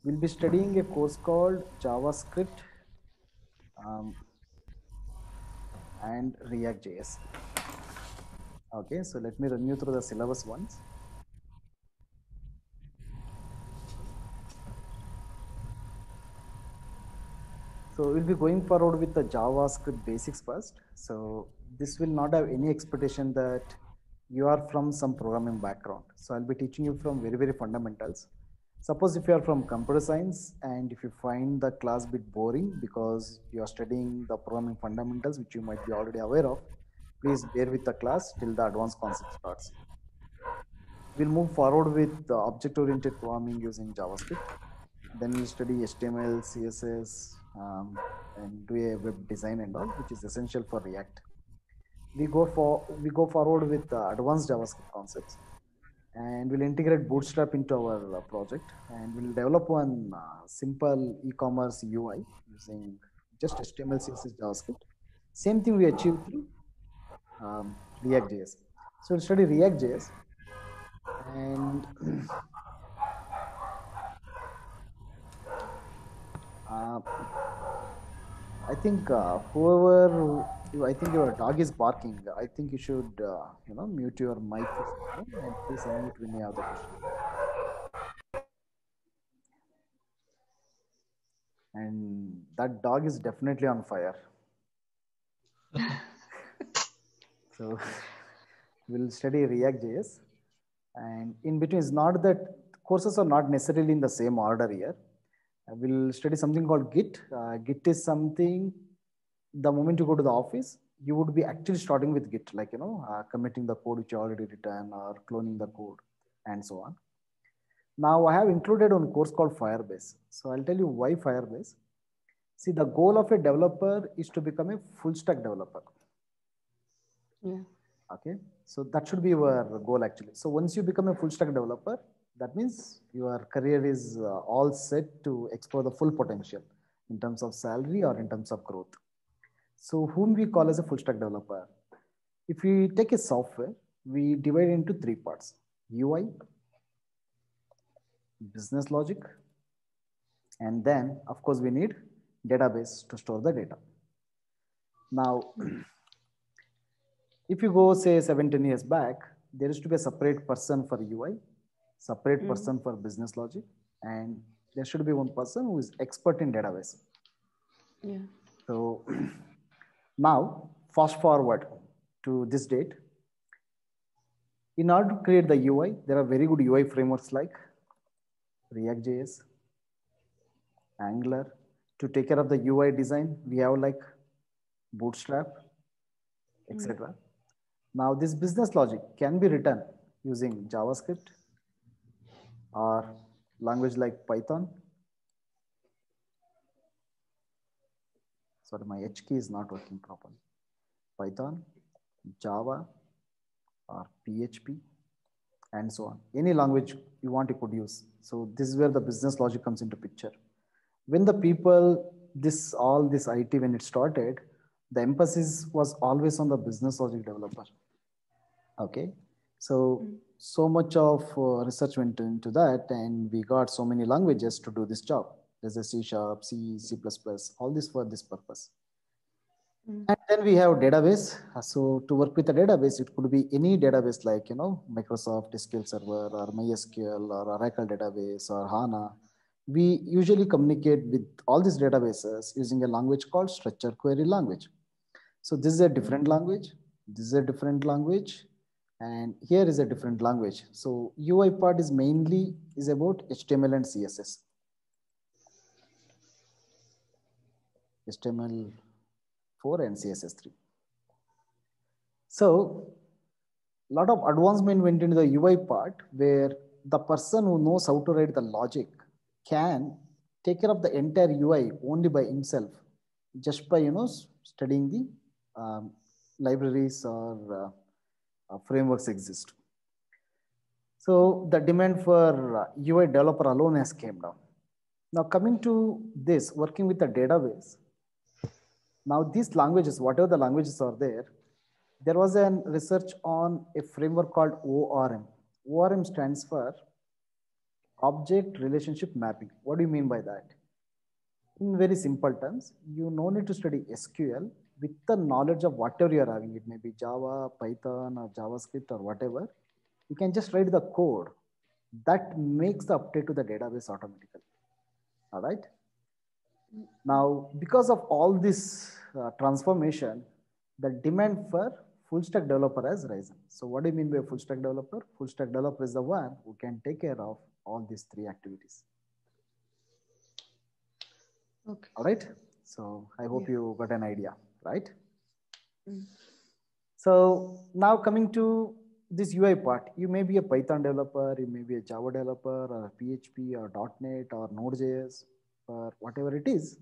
We'll be studying a course called JavaScript and React.js. Okay, so let me run you through the syllabus once. So we'll be going forward with the JavaScript basics first. So this will not have any expectation that you are from some programming background. So I'll be teaching you from very fundamentals. Suppose if you are from computer science and if you find the class bit boring because you are studying the programming fundamentals, which you might be already aware of, please bear with the class till the advanced concept starts. We'll move forward with the object-oriented programming using JavaScript. Then we'll study HTML, CSS, and do a web design and all, which is essential for React. We go forward with advanced JavaScript concepts, and we'll integrate Bootstrap into our project, and we'll develop one simple e-commerce UI using just HTML, CSS, JavaScript. Same thing we achieve through React.js. So we'll study React.js, and I think I think your dog is barking. I think you should, mute your mic for some time and please unmute when you have the question. And that dog is definitely on fire. So we'll study React.js, and in between is not that courses are not necessarily in the same order here. We'll study something called Git. Git is something, the moment you go to the office, you would be actually starting with Git, like, committing the code which you already written or cloning the code and so on. Now I have included one course called Firebase. So I'll tell you why Firebase. See, the goal of a developer is to become a full stack developer. Yeah. Okay. So that should be your goal actually. So once you become a full stack developer, that means your career is all set to explore the full potential in terms of salary or in terms of growth. So whom we call as a full stack developer? If we take a software, we divide into three parts: UI, business logic, and then of course we need database to store the data. Now, if you go say 17 years back, there used to be a separate person for UI, separate person for business logic, and there should be one person who is expert in database. Yeah. So now fast forward to this date. In order to create the UI, there are very good UI frameworks like React.js, Angular. To take care of the UI design, we have like Bootstrap, etc. Now this business logic can be written using JavaScript or language like Python. Sorry, my H key is not working properly. Python, Java, or PHP, and so on. Any language you want, you could use. So this is where the business logic comes into picture. When the people, all this IT, when it started, the emphasis was always on the business logic developer. Okay. So much of research went into that, and we got so many languages to do this job. There's a C#, C, C++, all this for this purpose. And then we have database. So to work with a database, it could be any database like, Microsoft SQL Server or MySQL or Oracle database or HANA. We usually communicate with all these databases using a language called structured query language. So this is a different language. This is a different language. And here is a different language. So UI part is mainly about HTML and CSS. HTML4 and CSS3. So a lot of advancement went into the UI part where the person who knows how to write the logic can take care of the entire UI only by himself, just by, studying the libraries or frameworks exist. So the demand for UI developer alone has came down. Now coming to this, working with the database. Now these languages, whatever the languages are there was a research on a framework called ORM. ORM stands for Object relationship mapping. What do you mean by that? In very simple terms, you no need to study SQL with the knowledge of whatever you are having. It may be Java, Python, or JavaScript, or whatever. You can just write the code that makes the update to the database automatically. All right. Now, because of all this transformation, the demand for full stack developer has risen. So what do you mean by full stack developer? Full stack developer is the one who can take care of all these three activities. Okay. All right. So I hope Yeah. you got an idea, right? Mm. So now coming to this UI part, you may be a Python developer, you may be a Java developer, or a PHP, or .NET, or Node.js, or whatever it is.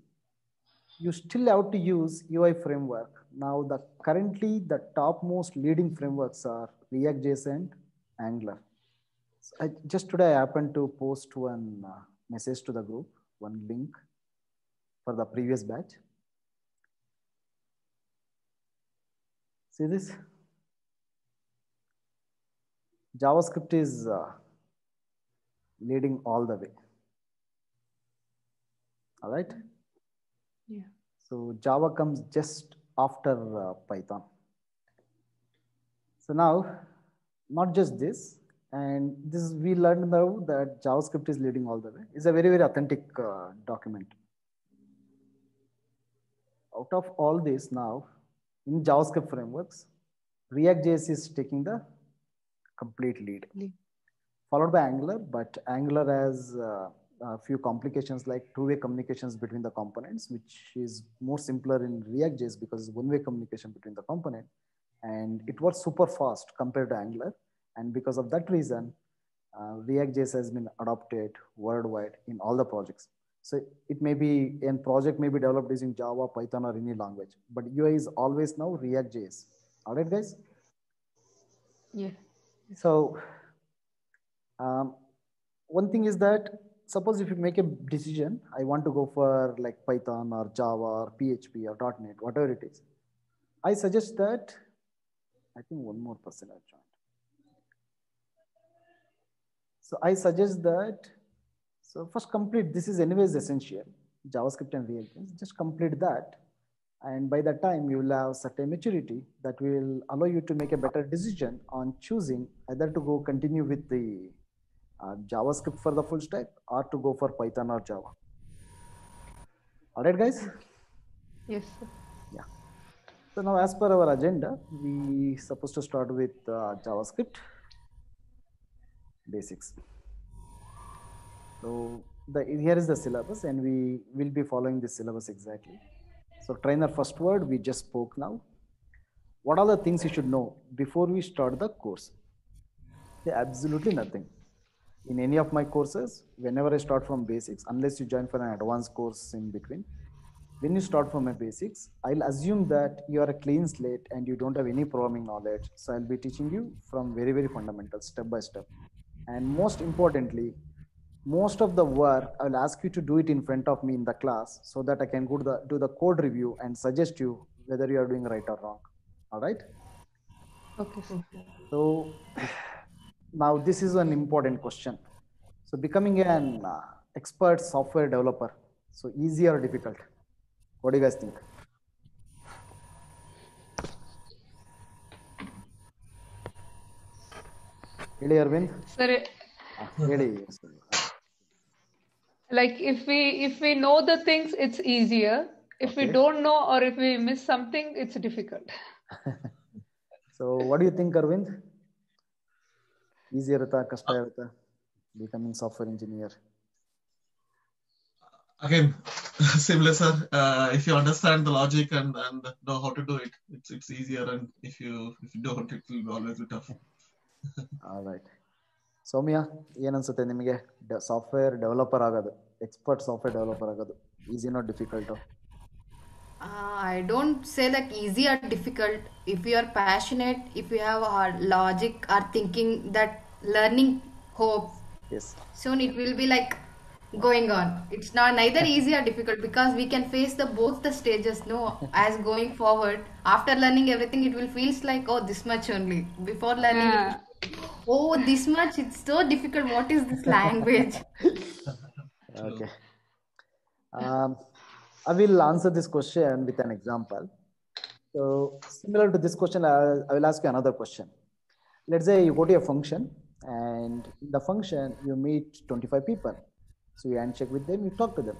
You still have to use UI framework. Now, currently the topmost leading frameworks are React.js and Angular. So just today I happened to post one message to the group, one link for the previous batch. See this? JavaScript is leading all the way. All right. Yeah. So Java comes just after Python. So now, not just this, and this we learned now that JavaScript is leading all the way. It's a very, very authentic document. Out of all this now, in JavaScript frameworks, React.js is taking the complete lead, followed by Angular, but Angular has a few complications like two-way communications between the components, which is more simpler in React.js because it's one-way communication between the component, and it was super fast compared to Angular. And because of that reason, React.js has been adopted worldwide in all the projects. So it may be, a project may be developed using Java, Python, or any language, but UI is always now React.js. All right, guys? Yeah. So one thing is that, suppose if you make a decision, I want to go for like Python or Java or PHP or .NET, whatever it is. I suggest that, I think one more person has joined. So I suggest that, so first complete, this is anyways essential, JavaScript and React, just complete that. And by that time, you will have certain maturity that will allow you to make a better decision on choosing either to go continue with the JavaScript for the full stack or to go for Python or Java. All right, guys? Yes, sir. Yeah. So now as per our agenda, we supposed to start with JavaScript basics. So here is the syllabus and we will be following this syllabus exactly. So trainer first word, we just spoke now. What are the things you should know before we start the course? Absolutely nothing. In any of my courses, whenever I start from basics, unless you join for an advanced course in between, when you start from a basics, I'll assume that you are a clean slate and you don't have any programming knowledge. So I'll be teaching you from very, very fundamental, step by step. And most importantly, most of the work, I'll ask you to do it in front of me in the class so that I can go to do the code review and suggest you whether you are doing right or wrong. All right? Okay, sir. So now this is an important question. So becoming an expert software developer, so easy or difficult? What do you guys think? Really, Arvind? Sir, Really? like if we know the things, it's easier. If we Okay. don't know or if we miss something, it's difficult. So what do you think, Arvind? Easy irata, kashta irata, becoming software engineer? Again, similar, sir. If you understand the logic and know how to do it, it's easier. And if you don't, it will always be tough. All right. ಸೌಮ್ಯ ಏನ್ ಅನ್ಸುತ್ತೆ ನಿಮಗೆ software developer ಆಗೋದು, expert software developer ಆಗೋದು ಈಸಿನೋ difficult? I don't say like easy or difficult. If you are passionate, if you have a logic or thinking that learning hope, Yes. soon it will be like going on. It's not neither easy or difficult because we can face both the stages. No, as going forward, after learning everything, it will feels like, oh, this much only. Before learning, Oh, this much. It's so difficult. What is this language? Okay. I will answer this question with an example. So similar to this question, I will ask you another question. Let's say you go to a function, and in the function you meet 25 people. So you handshake with them, you talk to them.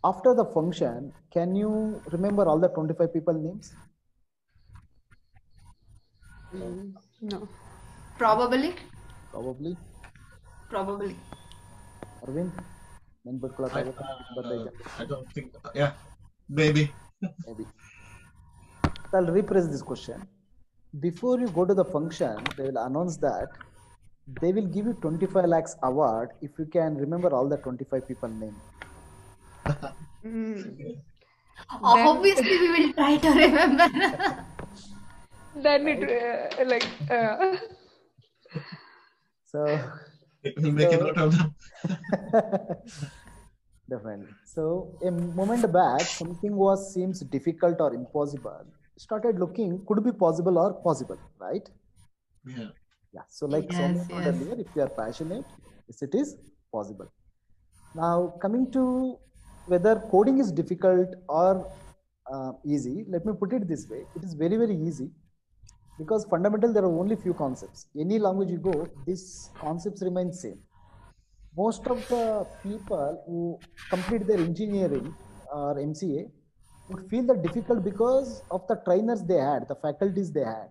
After the function, can you remember all the 25 people names? No. Probably. Probably. Probably. Arvind? I don't think. Yeah, maybe. Maybe. So I'll rephrase this question. Before you go to the function, they will announce that they will give you 25 lakhs award if you can remember all the 25 people name. Obviously, we will try to remember. Then it So We'll make a note of that. definitely. So a moment back, something seems difficult or impossible. Started looking could be possible or possible, right? Yeah. Yeah. So like Yes, someone yes. earlier, if you are passionate, yes, it is possible. Now coming to whether coding is difficult or easy, let me put it this way: it is very very easy because fundamental there are only few concepts. Any language you go, these concepts remain same. Most of the people who complete their engineering or MCA would feel that difficult because of the trainers they had, the faculties they had.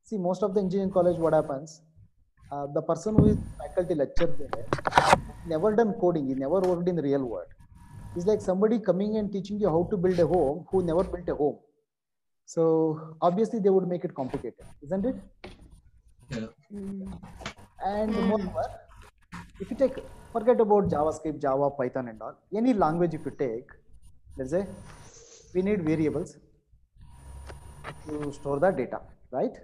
See, most of the engineering college, what happens? The person who is faculty lecturer there never done coding, he never worked in the real world. It's like somebody coming and teaching you how to build a home who never built a home. So obviously they would make it complicated, isn't it? Yeah. And moreover, if you take, forget about JavaScript, Java, Python and all, any language if you take, let's say, we need variables to store the data, right?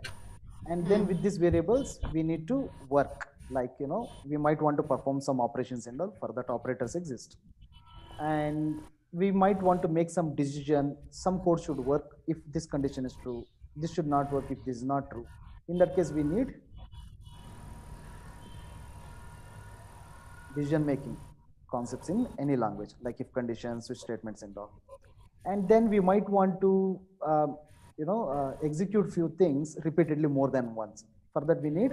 And then with these variables, we need to work. Like, we might want to perform some operations and all, for that operators exist. And we might want to make some decision, some code should work if this condition is true, this should not work if this is not true. In that case, we need decision making concepts in any language, like if conditions, switch statements and all. And then we might want to execute few things repeatedly more than once. For that we need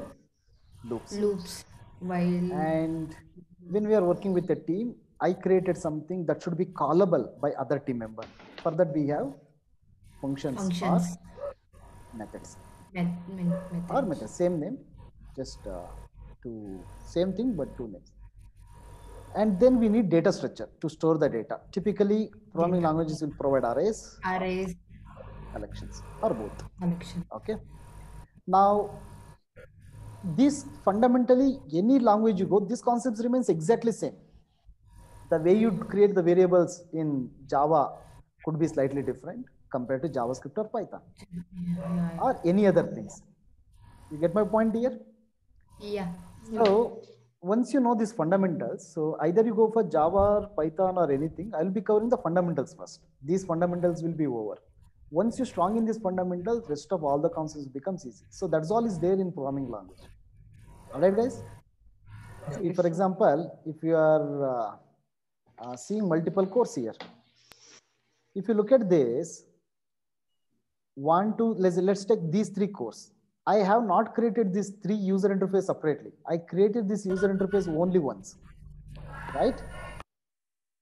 loops. Loops. While And when we are working with a team, I created something that should be callable by other team member. For that we have functions. Or methods. Or methods, same name, just same thing but two names. And then we need data structure to store the data. Typically, programming languages will provide arrays, collections, or both. Collection. Okay. Now, this fundamentally, any language you go, these concepts remains exactly same. The way you create the variables in Java could be slightly different compared to JavaScript or Python or any other things. You get my point here? Yeah. So once you know these fundamentals, so either you go for Java or Python or anything, I'll be covering the fundamentals first. These fundamentals will be over. Once you're strong in these fundamentals, rest of all the concepts becomes easy. So that's all is there in programming language. All right, guys? See, for example, if you are seeing multiple cores here, if you look at this, let's take these three cores. I have not created these three user interface separately. I created this user interface only once, right?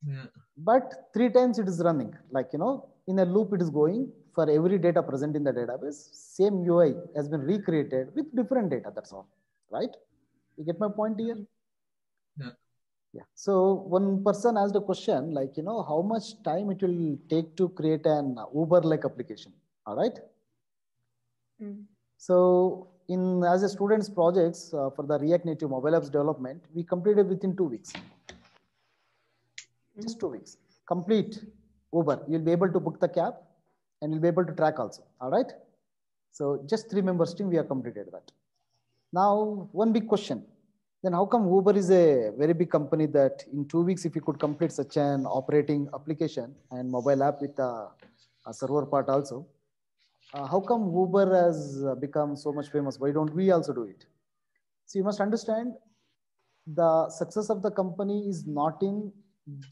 Yeah. But 3 times it is running, like, in a loop it is going for every data present in the database. Same UI has been recreated with different data, that's all, right? You get my point here? Yeah. Yeah. So one person asked a question like, how much time it will take to create an Uber-like application, all right? So as a student's projects for the React Native mobile apps development, we completed within 2 weeks. Just 2 weeks. Complete Uber. You'll be able to book the cab and you'll be able to track also. All right. So just 3 members team, we have completed that. Now, one big question. Then how come Uber is a very big company that in 2 weeks, if you could complete such an operating application and mobile app with a server part also, how come Uber has become so much famous? Why don't we also do it? So you must understand the success of the company is not in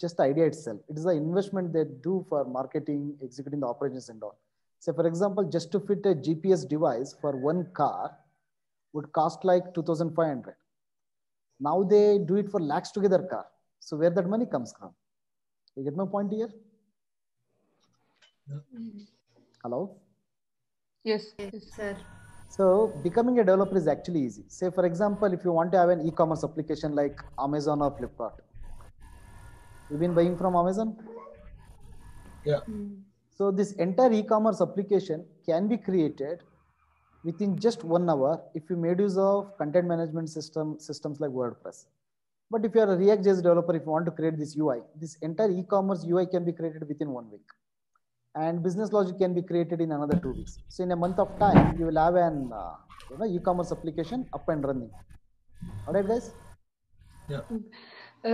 just the idea itself. It is the investment they do for marketing, executing the operations and all. So for example, just to fit a GPS device for one car would cost like 2,500. Now they do it for lakhs together car. So where that money comes from? You get my point here? Hello? Yes. Yes, Yes. sir. So becoming a developer is actually easy. Say for example, if you want to have an e-commerce application like Amazon or Flipkart, you've been buying from Amazon. Yeah. So this entire e-commerce application can be created within just 1 hour if you made use of content management systems like WordPress. But if you are a React.js developer, if you want to create this UI, this entire e-commerce UI can be created within 1 week. And business logic can be created in another 2 weeks. So in a month of time, you will have an e-commerce application up and running. All right, guys? Yeah.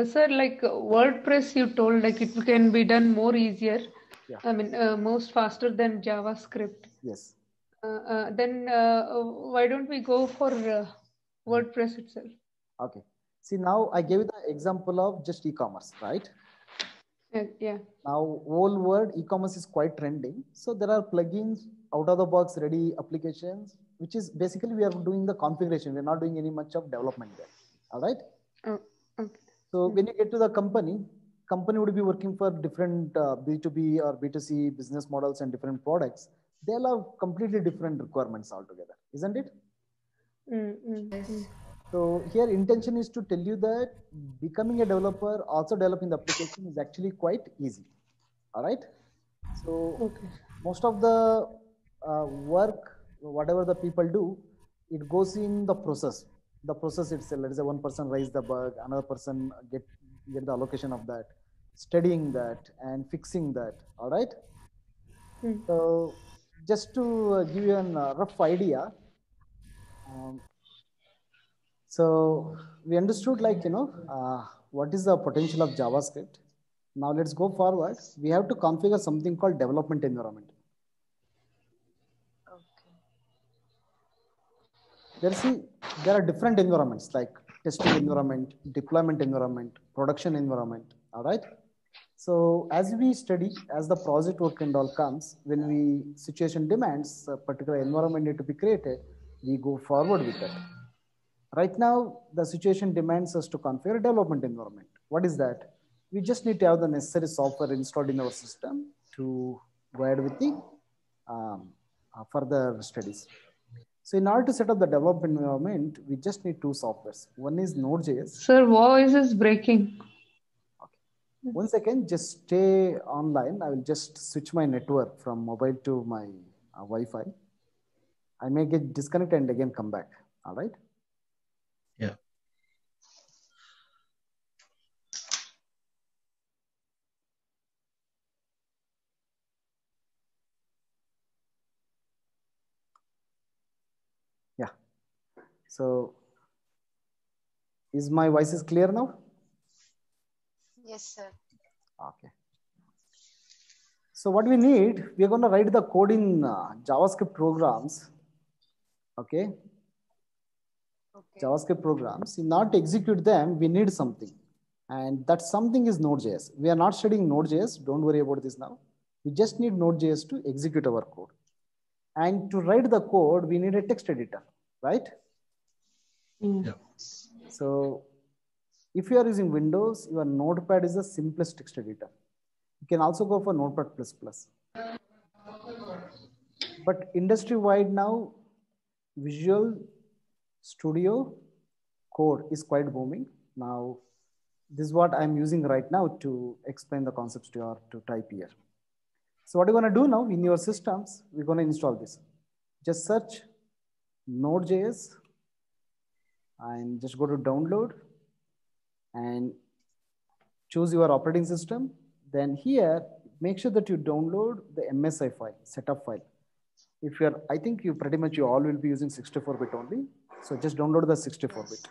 Sir, like WordPress, you told like it can be done more easier. Yeah. I mean, most faster than JavaScript. Yes. Then why don't we go for WordPress itself? Okay. See, now I gave you the example of just e-commerce, right? Yeah. Now, whole world e-commerce is quite trending. So there are plugins, out of the box ready applications, which is basically we are doing the configuration. We're not doing any much of development there. All right. Oh, okay. So when you get to the company would be working for different B2B or B2C business models and different products. They'll have completely different requirements altogether, isn't it? Yes. So here intention is to tell you that becoming a developer, also developing the application is actually quite easy. All right. So Okay. most of the work, whatever the people do, it goes in the process. The process itself. Let's say one person raise the bug, another person get the allocation of that, studying that and fixing that. All right. So just to give you a rough idea. So we understood what is the potential of JavaScript. Now let's go forward. We have to configure something called development environment. There are different environments like testing environment, deployment environment, production environment. All right. So as we study, as the project work and all comes, when we situation demands a particular environment need to be created, we go forward with that. Right now, the situation demands us to configure a development environment. What is that? We just need to have the necessary software installed in our system to go ahead with the further studies. So in order to set up the development environment, we just need two softwares. One is Node.js. Sir, voice is breaking. Okay. 1 second, just stay online. I will just switch my network from mobile to my Wi-Fi. I may get disconnected and again come back. All right. Yeah. Yeah. So is my voice is clear now? Yes, sir. Okay. So what we need, we're going to write the code in JavaScript programs. Okay. JavaScript programs. In order to execute them, we need something. And that something is Node.js. We are not studying Node.js. Don't worry about this now. We just need Node.js to execute our code. And to write the code, we need a text editor, right? Yeah. So if you are using Windows, your Notepad is the simplest text editor. You can also go for Notepad++. But industry-wide now, Visual Studio Code is quite booming. Now, this is what I'm using right now to explain the concepts to you or to type here. So what you're going to do now in your systems, we're going to install this. Just search Node.js and just go to download and choose your operating system. Then here, make sure that you download the MSI file, setup file. If you're, I think you pretty much you all will be using 64-bit only. So just download the 64-bit.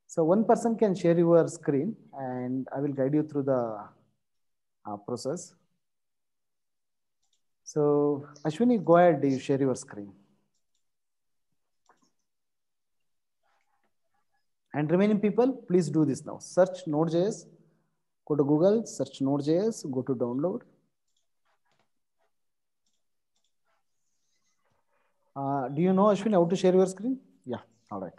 So one person can share your screen and I will guide you through the process. So Ashwini, go ahead, you share your screen. And remaining people, please do this now. Search Node.js, go to Google, search Node.js, go to download. Do you know, Ashwin, how to share your screen? Yeah, all right.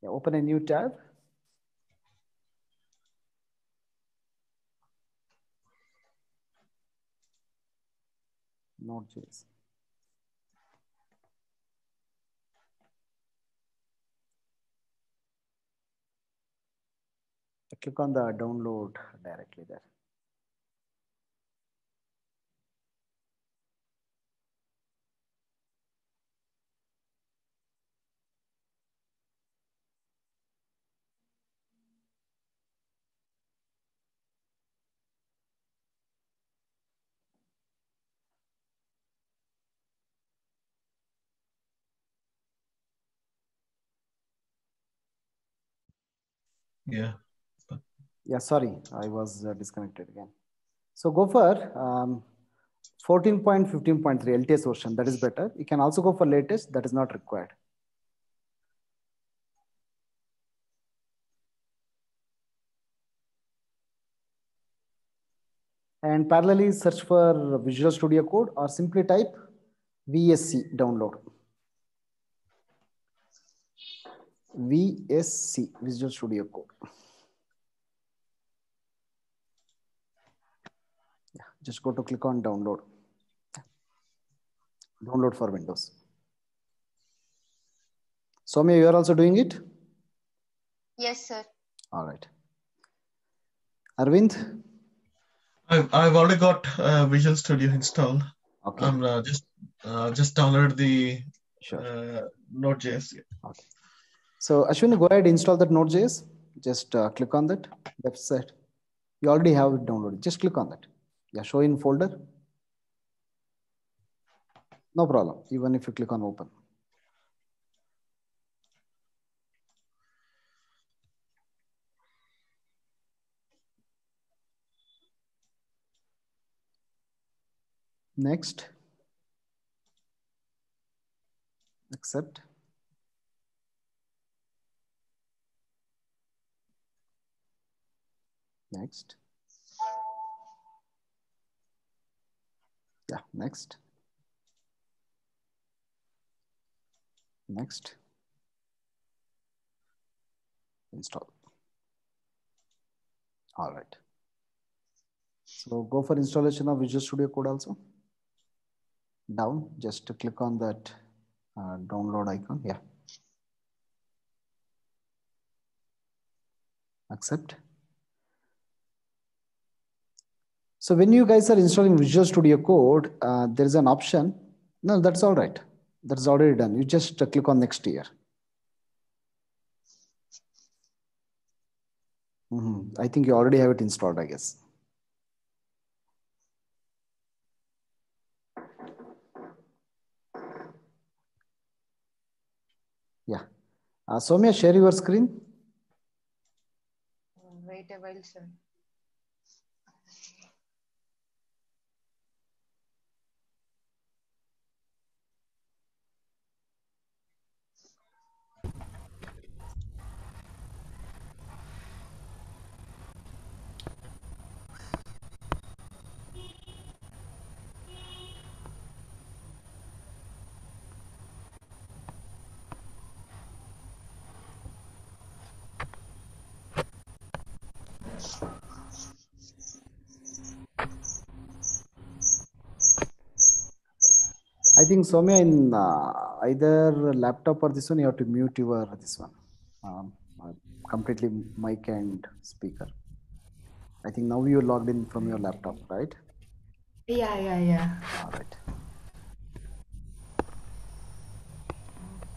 Yeah, open a new tab. Node.js. Click on the download directly there. Yeah. Yeah, sorry, I was disconnected again. So go for 14.15.3 LTS version. That is better. You can also go for latest. That is not required. And parallelly search for Visual Studio Code or simply type VSC download. VSC, Visual Studio Code. Yeah, just go to click on download. Download for Windows. Soumya, you are also doing it? Yes, sir. All right. Arvind? I've already got Visual Studio installed. Okay. I'm just downloaded the Node.js. Okay. So Ashwin, go ahead, install that Node.js. Just click on that left side. You already have it downloaded. Just click on that. Yeah, show in folder. No problem. Even if you click on open. Next. Accept. Next. Yeah, next. Next. Install. All right. So go for installation of Visual Studio Code also. Down, just to click on that download icon. Yeah. Accept. So when you guys are installing Visual Studio Code, there is an option. No, that's all right. That's already done. You just click on next here. I think you already have it installed, I guess. Yeah. Soumya, share your screen. Wait a while, sir. I think Soumya, in either laptop or this one, you have to mute your this one. Completely mic and speaker. I think now you logged in from your laptop, right? Yeah. All right.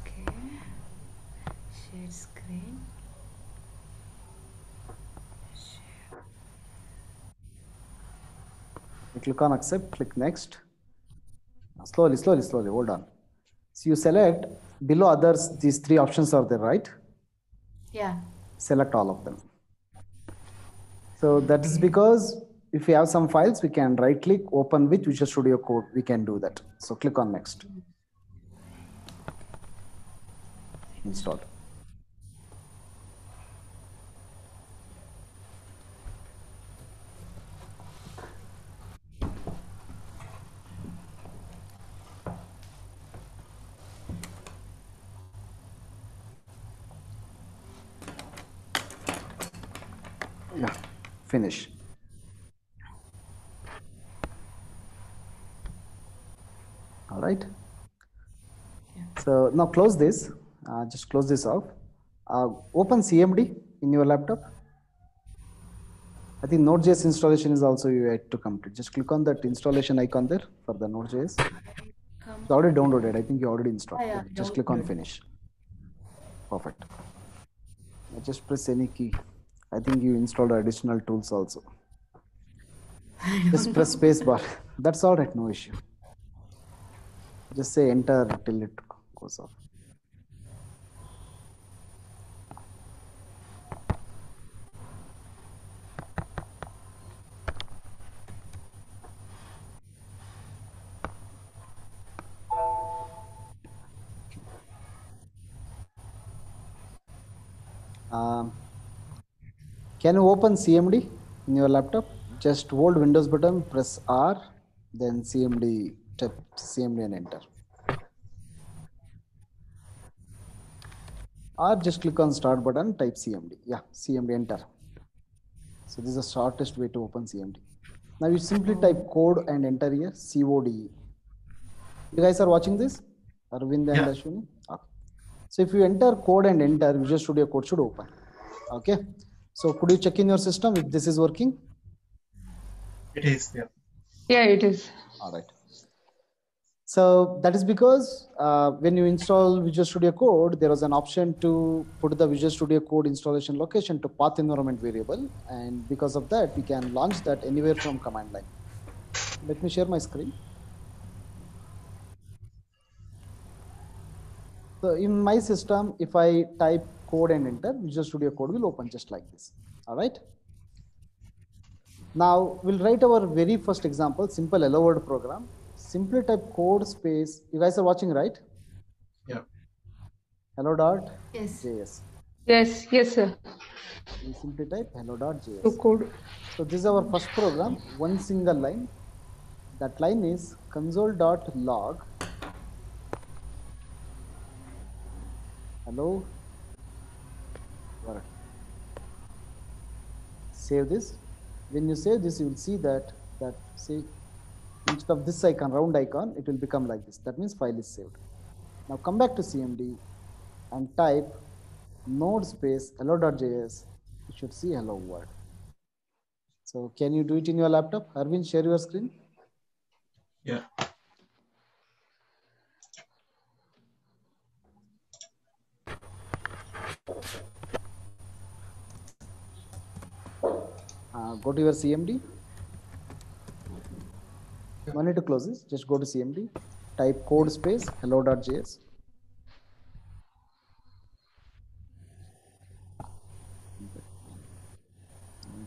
Okay. Share screen. You click on accept, click next. Slowly, hold on. So you select below others, these three options are there, right? Yeah. Select all of them. So that is because if we have some files, we can right click, open with Visual Studio Code. We can do that. So click on next. Installed. Yeah, finish. All right. So now close this. Just close this off. Open CMD in your laptop. I think Node.js installation is also yet to complete. Just click on that installation icon there for the Node.js. It's already downloaded. I think you already installed. Yeah, Just click on finish. Perfect. Just press any key. I think you installed additional tools also. Just press space bar. That's all right, no issue. Just say enter till it goes off. Can you open CMD in your laptop? Just hold Windows button, press R, then CMD, type CMD and enter. Or just click on start button, type CMD. Yeah, CMD, enter. So this is the shortest way to open CMD. Now you simply type code and enter here, CODE. You guys are watching this? Arvind and Yeah. Ashwini? Okay. So if you enter code and enter, Visual Studio Code should open. Okay. So could you check in your system if this is working? It is, yeah. Yeah, it is. All right. So that is because when you install Visual Studio Code, there was an option to put the Visual Studio Code installation location to path environment variable. And because of that, we can launch that anywhere from command line. Let me share my screen. So in my system, if I type code and enter, Visual Studio Code will open just like this. All right. Now we'll write our very first example, simple hello world program. Simply type code space. You guys are watching, right? Yeah. Hello dot Yes. JS. Yes, sir. We simply type hello dot To JS. code. So this is our first program, one single line. That line is console.log hello world. Save this. When you save this, you will see that say instead of this icon, round icon, it will become like this. That means file is saved. Now come back to CMD and type node space hello.js. You should see hello world. So can you do it in your laptop? Arvind, share your screen. Yeah. Go to your CMD. No need to close this. Just go to CMD. Type code space hello.js.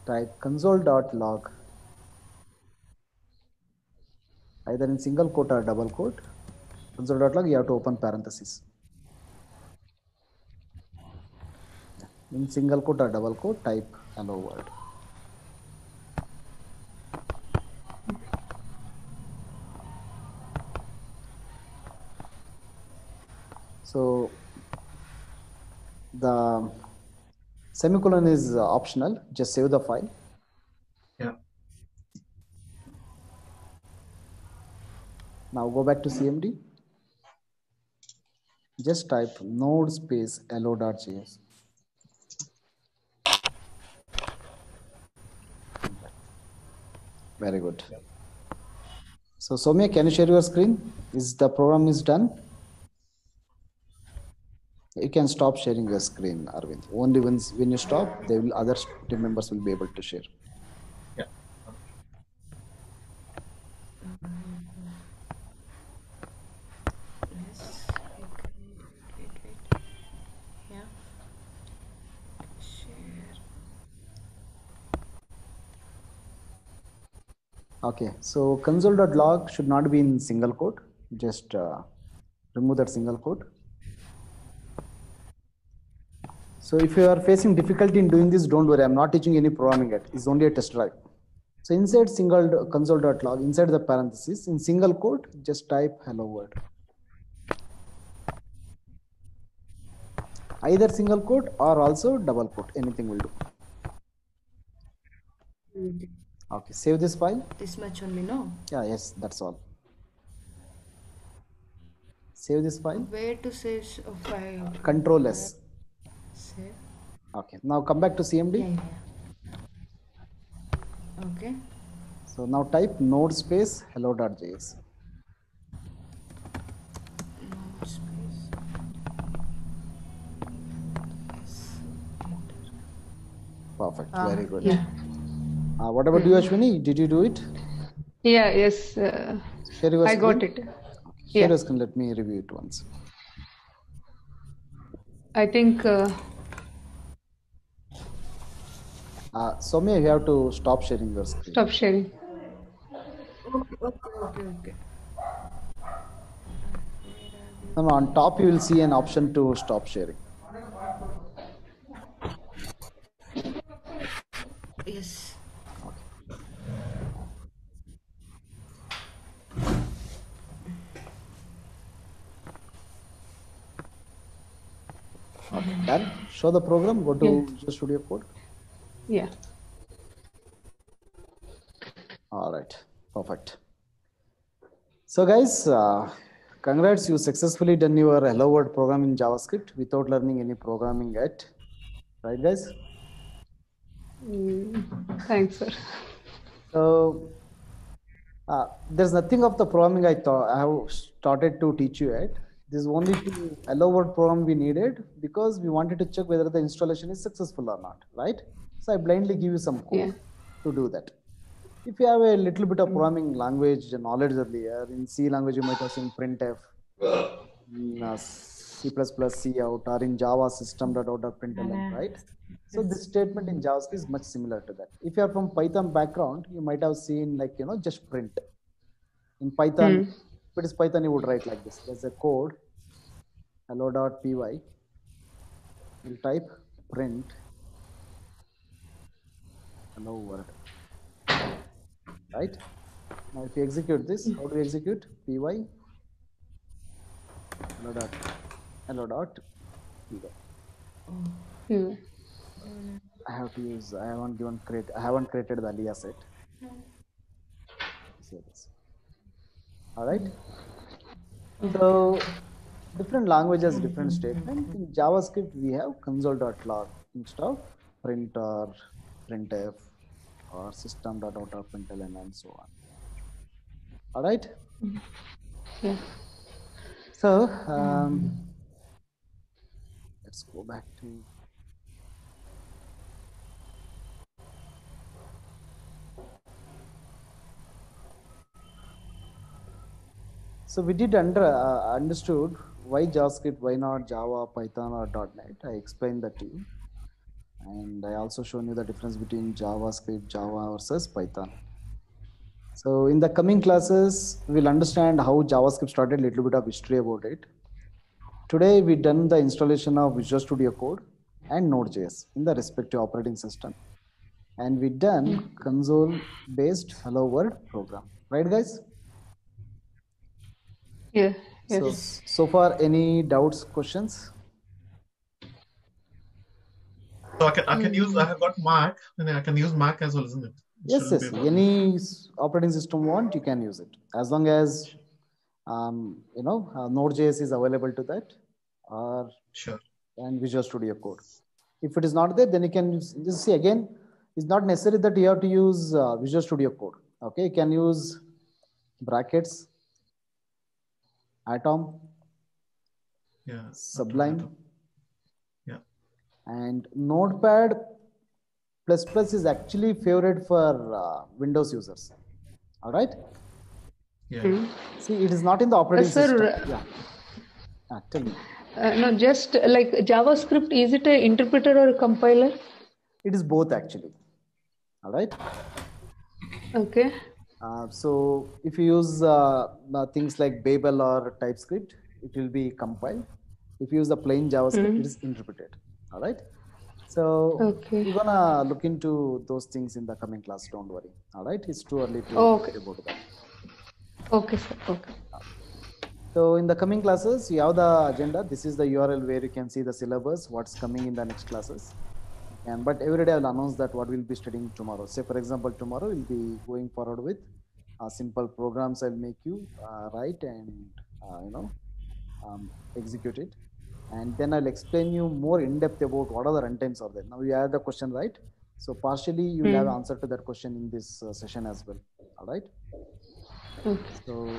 Type console.log. Either in single quote or double quote. Console.log, you have to open parentheses. In single quote or double quote, type hello world. So the semicolon is optional. Just save the file. Yeah. Now go back to CMD. Just type node space hello.js. Very good. So Soumya, can you share your screen? Is the program is done? You can stop sharing your screen, Arvind. Only when you stop, they will other team members will be able to share. Yeah. Yeah. Share. Okay, so console.log should not be in single quote. Just remove that single quote. So if you are facing difficulty in doing this, don't worry. I'm not teaching any programming yet. It's only a test drive. So inside single console.log, inside the parentheses, in single quote, just type hello world. Either single quote or also double quote, anything will do. Okay, save this file. This much only, no? Yeah, yes, that's all. Save this file. Where to save file? Control S. Save. Okay, now come back to CMD. Yeah. Okay. So now type node space hello.js. Node space. Perfect, very good. Yeah. What about you, Ashwini? Did you do it? Yeah, yes. Share your I got screen. it. Share Yeah. your screen. Let me review it once. I think Soumya, you have to stop sharing your screen. stop sharing. Okay. No, on top you will see an option to stop sharing. Yes. Okay, done. Show the program. Go to Yeah. Visual Studio Code. Yeah. All right, perfect. So guys, congrats, you successfully done your Hello World program in JavaScript without learning any programming yet. Right, guys? Thanks, sir. So there's nothing of the programming I thought I have started to teach you yet. This is only to Hello World program we needed because we wanted to check whether the installation is successful or not, right? So I blindly give you some code Yeah. to do that. If you have a little bit of programming language knowledge earlier, in C language you might have seen printf, in C++ C out, or in Java system.out.println, right? So this statement in JavaScript is much similar to that. If you are from Python background, you might have seen like, just print. In Python, if it is Python, you would write like this. There's a code, hello.py. We'll type print hello world. Right? Now if you execute this, how do you execute? Py hello.py. Yeah. I have to use, I haven't created the alias set. Say this. All right. So different languages, different statement. In JavaScript, we have console.log instead of print or printf or system.out.println and so on. All right. Yeah. So let's go back to. So we did understood why JavaScript, why not Java, Python, or .NET. I explained that to you. And I also shown you the difference between JavaScript, Java versus Python. So in the coming classes, we'll understand how JavaScript started, a little bit of history about it. Today, we done the installation of Visual Studio Code and Node.js in the respective operating system. And we done console-based Hello World program. Right, guys? Yeah. Yes. So far, any doubts, questions? So I can use, I have got Mac, and I can use Mac as well, isn't it? Yes. Any operating system want, you can use it. As long as, Node.js is available to that, or Sure. and Visual Studio Code. If it is not there, then you can use, just see again, it's not necessary that you have to use Visual Studio Code. Okay, you can use brackets, Atom, Yeah. Sublime, Yeah. and Notepad++ is actually favorite for Windows users. All right. Yeah. See, it is not in the operating Sir, system. Yeah. Tell me. No, just like JavaScript, is it an interpreter or a compiler? It is both actually. All right. Okay. So if you use things like Babel or TypeScript, it will be compiled. If you use the plain JavaScript, it is interpreted. All right. So Okay. we're gonna look into those things in the coming class. Don't worry. All right. It's too early to Okay. talk about that. Okay, sir. Okay. So in the coming classes, you have the agenda. This is the URL where you can see the syllabus, what's coming in the next classes. And but every day I'll announce that what we'll be studying tomorrow. Say for example, tomorrow we'll be going forward with simple programs. I'll make you write and execute it, and then I'll explain you more in depth about what are the runtimes are there. Now you have the question right, so partially you will have answer to that question in this session as well. All right. Okay. So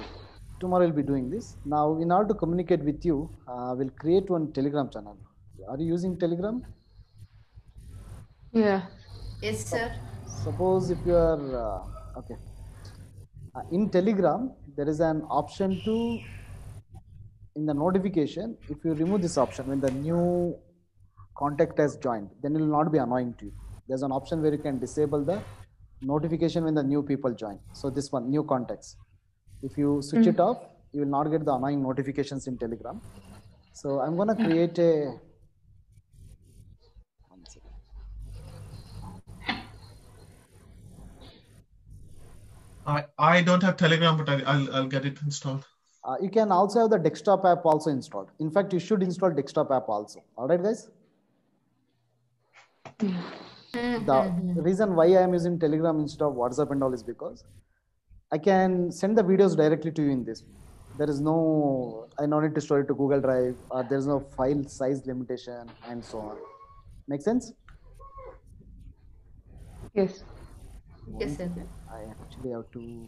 tomorrow we'll be doing this. Now in order to communicate with you, we'll create one Telegram channel. Are you using Telegram? Yeah. Yes, sir. Suppose if you are okay in Telegram, there is an option to in the notification. If you remove this option when the new contact has joined, then it will not be annoying to you. There's an option where you can disable the notification when the new people join. So this one, new contacts. If you switch it off, you will not get the annoying notifications in Telegram. So I'm gonna create a. One second. I don't have Telegram, but I'll get it installed. You can also have the desktop app also installed. In fact, you should install desktop app also. All right, guys. The reason why I am using Telegram instead of WhatsApp and all is because I can send the videos directly to you in this. There is no, I don't need to store it to Google Drive, or there is no file size limitation and so on. Make sense? Yes. Yes, sir. I actually have to.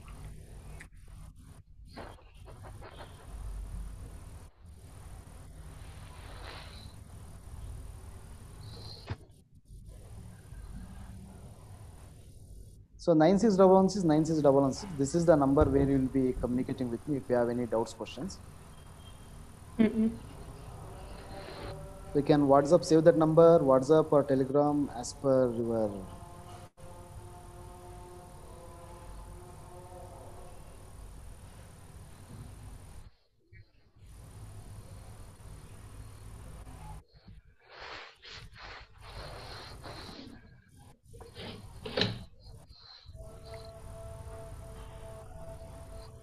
So 9616 This is the number where you will be communicating with me if you have any doubts, questions. You can WhatsApp, save that number, WhatsApp or Telegram as per your.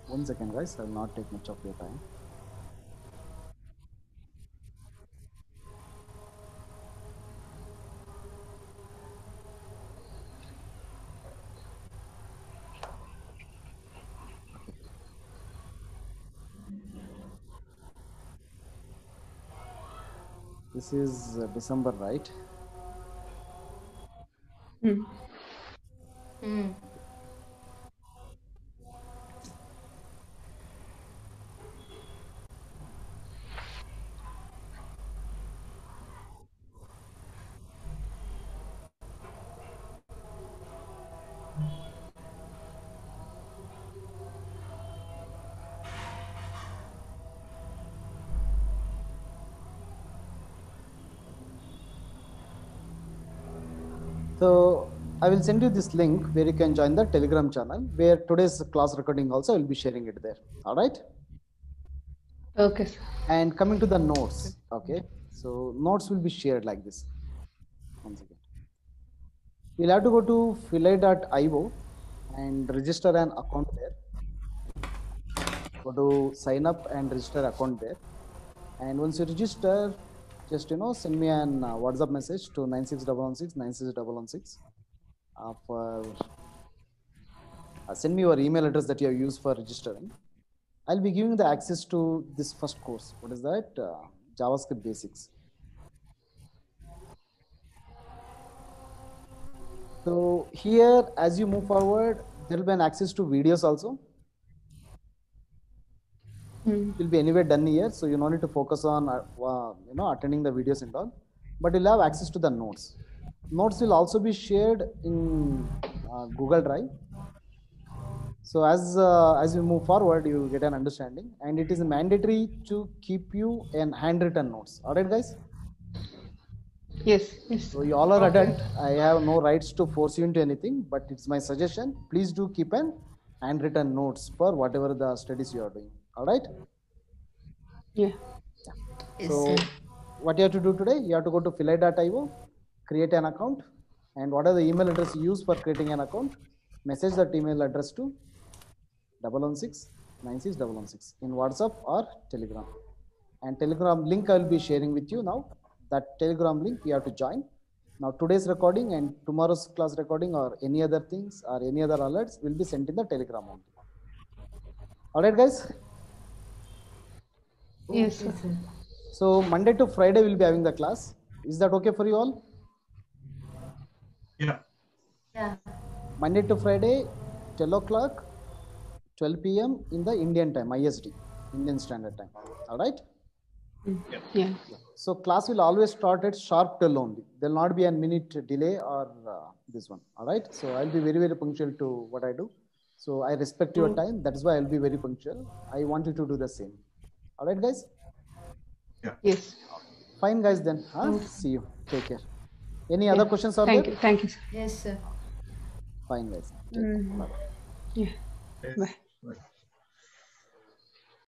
One second, guys. I will not take much of your time. This is December, right? So I will send you this link where you can join the Telegram channel where today's class recording also I will be sharing it there. All right. Okay, sir. And coming to the notes. Okay. So notes will be shared like this. Once again, you'll have to go to philae.io and register an account there. Go to sign up and register account there. And once you register, just send me an WhatsApp message to 96116 for send me your email address that you have used for registering. I'll be giving the access to this first course. What is that? JavaScript Basics. So here, as you move forward, there will be an access to videos also. It will be anyway done here, so you don't need to focus on attending the videos and all, but you'll have access to the notes. Notes will also be shared in Google Drive. So as you move forward, you will get an understanding, and it is mandatory to keep you in handwritten notes. All right, guys. Yes. Yes. So you all are adult. I have no rights to force you into anything, but it's my suggestion. Please do keep an handwritten notes for whatever the studies you are doing. All right. Yeah. Yes, So sir. what you have to do today, you have to go to philae.io, create an account, and what are the email address you use for creating an account, message that email address to 116 in WhatsApp or Telegram. And Telegram link I will be sharing with you now. That Telegram link you have to join. Now today's recording and tomorrow's class recording or any other things or any other alerts will be sent in the Telegram only. All right, guys. Yes, sir. sir. So Monday to Friday we'll be having the class. Is that okay for you all? Yeah. Yeah. Monday to Friday, 12 o'clock, 12 p.m. in the Indian time, IST, Indian Standard Time. All right. Yeah. So class will always start at sharp 12 only. There will not be a minute delay or this one. All right. So I'll be very, very punctual to what I do. So I respect your time. That is why I'll be very punctual. I want you to do the same. All right, guys. Yes. Fine, guys. Then. Huh? See you. Take care. Any other questions are Thank there? you. Thank you, sir. Yes, sir. Fine, guys. Take care. Bye. Yeah. Yes. Bye. Right.